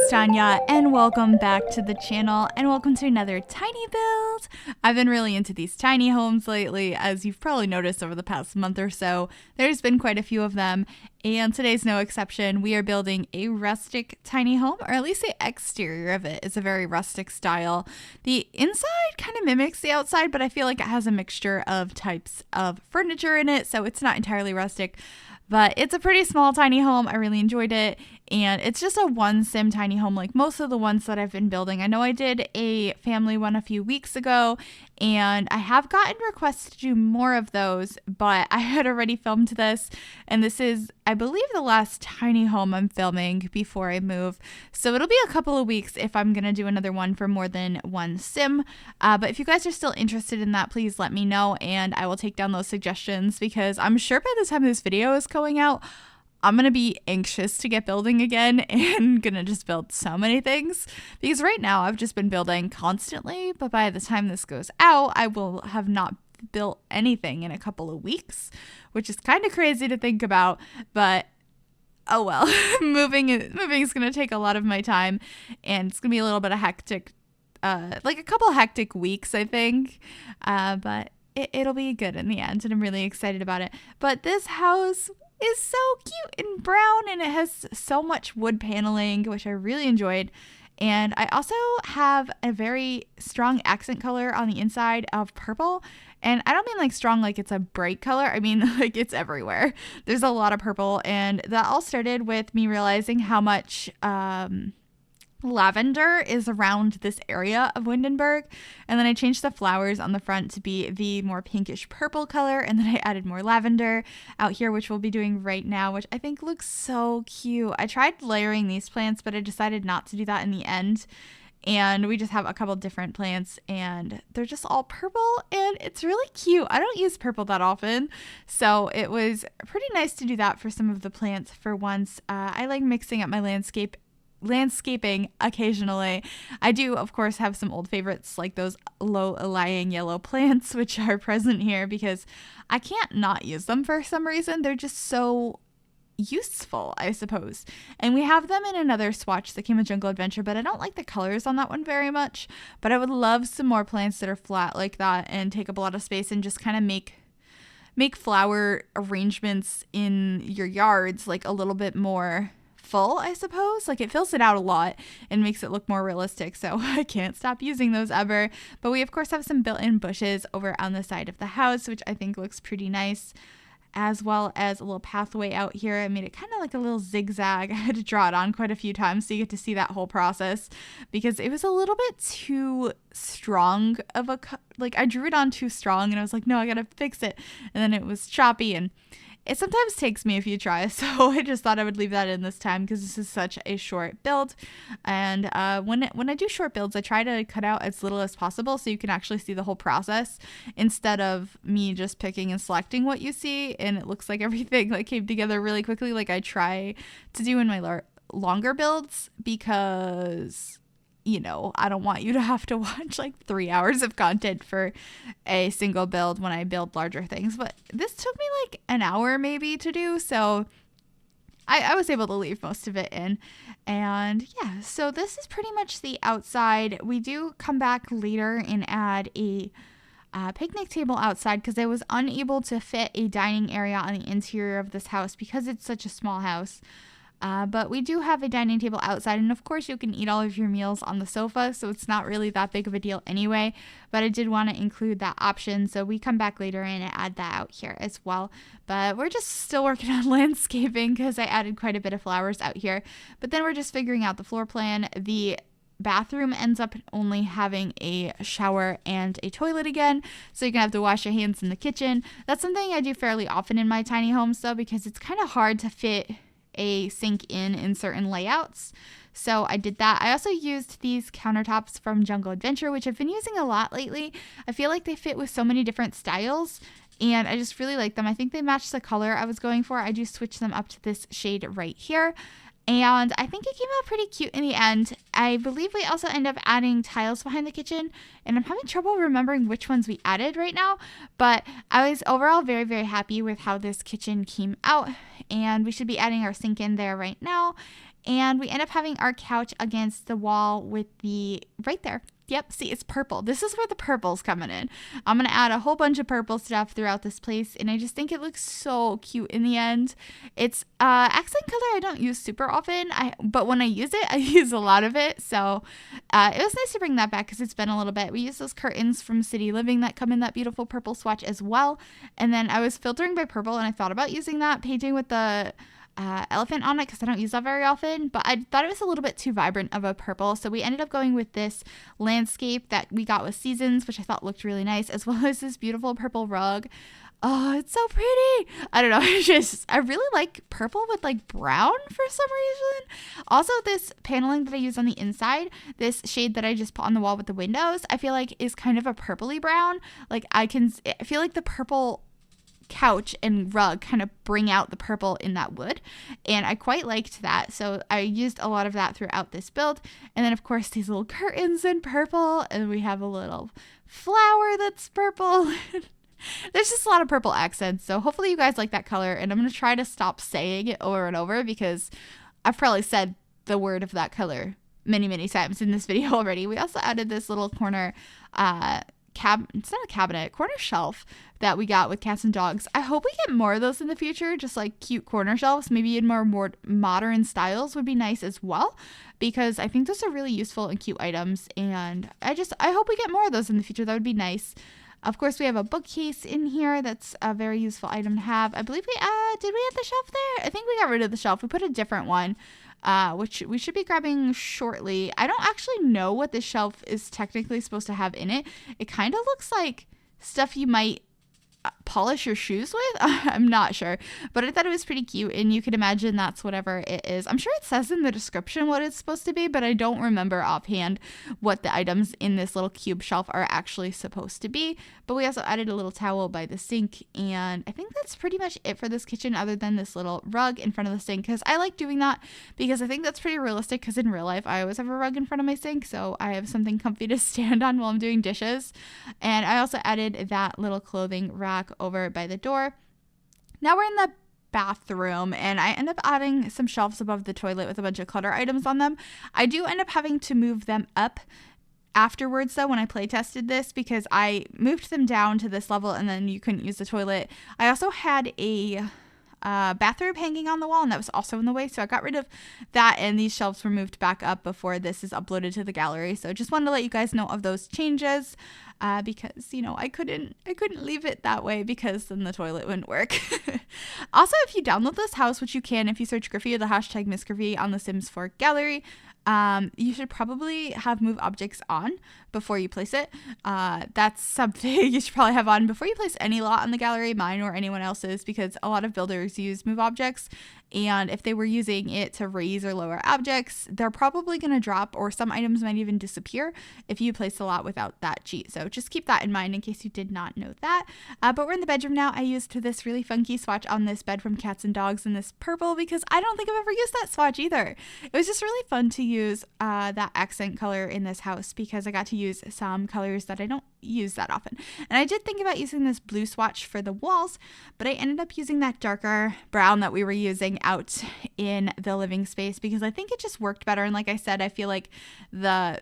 it's Tanya and welcome back to the channel and welcome to another tiny build. I've been really into these tiny homes lately, as you've probably noticed over the past month or so. There's been quite a few of them and today's no exception. We are building a rustic tiny home, or at least the exterior of it is a very rustic style. The inside kind of mimics the outside, but I feel like it has a mixture of types of furniture in it, so it's not entirely rustic. But it's a pretty small tiny home. I really enjoyed it. And it's just a one sim tiny home like most of the ones that I've been building. I know I did a family one a few weeks ago and I have gotten requests to do more of those, but I had already filmed this and this is, I believe, the last tiny home I'm filming before I move. So it'll be a couple of weeks if I'm going to do another one for more than one sim. But if you guys are still interested in that, please let me know and I will take down those suggestions, because I'm sure by the time this video is going out, I'm going to be anxious to get building again and going to just build so many things, because right now I've just been building constantly, but by the time this goes out, I will have not built anything in a couple of weeks, which is kind of crazy to think about, but oh well. Moving is going to take a lot of my time and it's going to be a little bit of hectic, like a couple hectic weeks, I think, but it'll be good in the end and I'm really excited about it. But this house is so cute and brown and it has so much wood paneling, which I really enjoyed. And I also have a very strong accent color on the inside of purple. And I don't mean like strong like it's a bright color. I mean like it's everywhere. There's a lot of purple, and that all started with me realizing how much lavender is around this area of Windenburg, and then I changed the flowers on the front to be the more pinkish purple color, and then I added more lavender out here, which we'll be doing right now, which I think looks so cute. I tried layering these plants, but I decided not to do that in the end, and we just have a couple different plants and they're just all purple and it's really cute. I don't use purple that often, so it was pretty nice to do that for some of the plants for once. I like mixing up my landscaping occasionally. I do, of course, have some old favorites like those low-lying yellow plants, which are present here because I can't not use them for some reason. They're just so useful, I suppose. And we have them in another swatch that came with Jungle Adventure, but I don't like the colors on that one very much. But I would love some more plants that are flat like that and take up a lot of space and just kind of make flower arrangements in your yards like a little bit more full, I suppose. Like it fills it out a lot and makes it look more realistic, so I can't stop using those ever. But we of course have some built-in bushes over on the side of the house, which I think looks pretty nice, as well as a little pathway out here. I made it kind of like a little zigzag. I had to draw it on quite a few times so you get to see that whole process, because it was a little bit too strong of a like I drew it on too strong and I was like, no, I gotta fix it, and then it was choppy and it sometimes takes me a few tries, so I just thought I would leave that in this time because this is such a short build. And when I do short builds, I try to cut out as little as possible so you can actually see the whole process instead of me just picking and selecting what you see and it looks like everything like came together really quickly like I try to do in my longer builds, because you know, I don't want you to have to watch like 3 hours of content for a single build when I build larger things. But this took me like an hour maybe to do, so I was able to leave most of it in. And yeah, so this is pretty much the outside. We do come back later and add a picnic table outside because I was unable to fit a dining area on the interior of this house because it's such a small house. But we do have a dining table outside, and of course you can eat all of your meals on the sofa, so it's not really that big of a deal anyway, but I did want to include that option, so we come back later and add that out here as well. But we're just still working on landscaping because I added quite a bit of flowers out here, but then we're just figuring out the floor plan. The bathroom ends up only having a shower and a toilet again, so you're gonna have to wash your hands in the kitchen. That's something I do fairly often in my tiny homes though, because it's kind of hard to fit a sink in certain layouts. So I did that. I also used these countertops from Jungle Adventure, which I've been using a lot lately. I feel like they fit with so many different styles and I just really like them. I think they match the color I was going for. I just switched them up to this shade right here. And I think it came out pretty cute in the end. I believe we also end up adding tiles behind the kitchen, and I'm having trouble remembering which ones we added right now, but I was overall very, very happy with how this kitchen came out, and we should be adding our sink in there right now. And we end up having our couch against the wall with the, right there. Yep, see, it's purple. This is where the purple's coming in. I'm going to add a whole bunch of purple stuff throughout this place, and I just think it looks so cute in the end. It's accent color I don't use super often, but when I use it, I use a lot of it. So it was nice to bring that back because it's been a little bit. We use those curtains from City Living that come in that beautiful purple swatch as well. And then I was filtering by purple, and I thought about using that, painting with the elephant on it because I don't use that very often, but I thought it was a little bit too vibrant of a purple, so we ended up going with this landscape that we got with Seasons, which I thought looked really nice, as well as this beautiful purple rug. Oh, it's so pretty. I don't know, I really like purple with like brown for some reason. Also, this paneling that I use on the inside, this shade that I just put on the wall with the windows, I feel like is kind of a purpley brown. Like I feel like the purple couch and rug kind of bring out the purple in that wood, and I quite liked that, so I used a lot of that throughout this build. And then of course these little curtains in purple, and we have a little flower that's purple. There's just a lot of purple accents, so hopefully you guys like that color, and I'm going to try to stop saying it over and over because I've probably said the word of that color many times in this video already. We also added this little corner it's not a cabinet, corner shelf that we got with cats and dogs. I hope we get more of those in the future, just like cute corner shelves, maybe in more modern styles would be nice as well, because I think those are really useful and cute items, and I hope we get more of those in the future. That would be nice. Of course, we have a bookcase in here that's a very useful item to have. I believe did we have the shelf there? I think we got rid of the shelf. We put a different one, which we should be grabbing shortly. I don't actually know what this shelf is technically supposed to have in it. It kind of looks like stuff you might polish your shoes with. I'm not sure, but I thought it was pretty cute, and you could imagine that's whatever it is. I'm sure it says in the description what it's supposed to be, but I don't remember offhand what the items in this little cube shelf are actually supposed to be. But we also added a little towel by the sink, and I think that's pretty much it for this kitchen, other than this little rug in front of the sink, because I like doing that because I think that's pretty realistic, because in real life I always have a rug in front of my sink, so I have something comfy to stand on while I'm doing dishes. And I also added that little clothing rack over by the door. Now we're in the bathroom, and I end up adding some shelves above the toilet with a bunch of clutter items on them. I do end up having to move them up afterwards though when I play tested this, because I moved them down to this level and then you couldn't use the toilet. I also had a bathrobe hanging on the wall, and that was also in the way, so I got rid of that, and these shelves were moved back up before this is uploaded to the gallery. So just wanted to let you guys know of those changes, because I couldn't leave it that way, because then the toilet wouldn't work. Also, if you download this house, which you can if you search Griffy or the hashtag MsGryphi on the Sims 4 gallery, you should probably have move objects on before you place it. That's something you should probably have on before you place any lot on the gallery, mine or anyone else's, because a lot of builders use move objects, and if they were using it to raise or lower objects, they're probably going to drop, or some items might even disappear if you place a lot without that cheat. So just keep that in mind in case you did not know that. But we're in the bedroom now. I used this really funky swatch on this bed from Cats and Dogs in this purple, because I don't think I've ever used that swatch either. It was just really fun to use that accent color in this house, because I got to use some colors that I don't use that often. And I did think about using this blue swatch for the walls, but I ended up using that darker brown that we were using out in the living space, because I think it just worked better. And like I said, I feel like the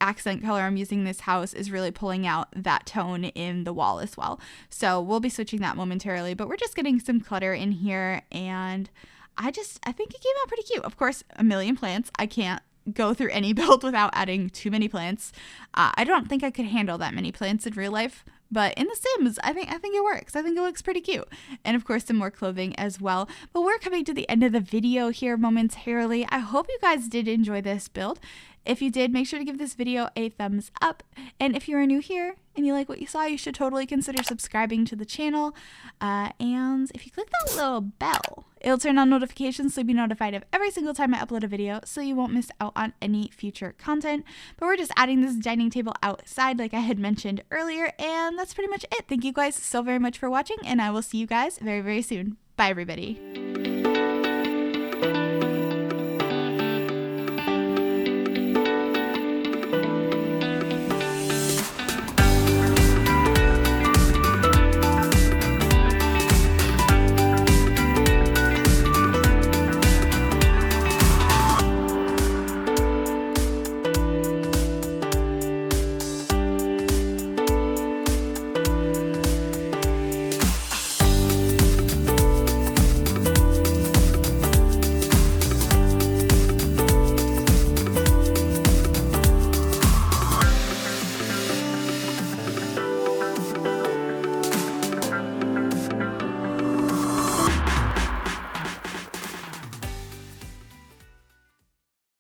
accent color I'm using in this house is really pulling out that tone in the wall as well. So we'll be switching that momentarily, but we're just getting some clutter in here, and I think it came out pretty cute. Of course, a million plants. I can't go through any build without adding too many plants. I don't think I could handle that many plants in real life, but in The Sims, I think it works. I think it looks pretty cute. And of course, some more clothing as well. But we're coming to the end of the video here momentarily. I hope you guys did enjoy this build. If you did, make sure to give this video a thumbs up. And if you're new here and you like what you saw, you should totally consider subscribing to the channel. And if you click that little bell, it'll turn on notifications so you'll be notified of every single time I upload a video, so you won't miss out on any future content. But we're just adding this dining table outside like I had mentioned earlier, and that's pretty much it. Thank you guys so very much for watching, and I will see you guys very, very soon. Bye, everybody.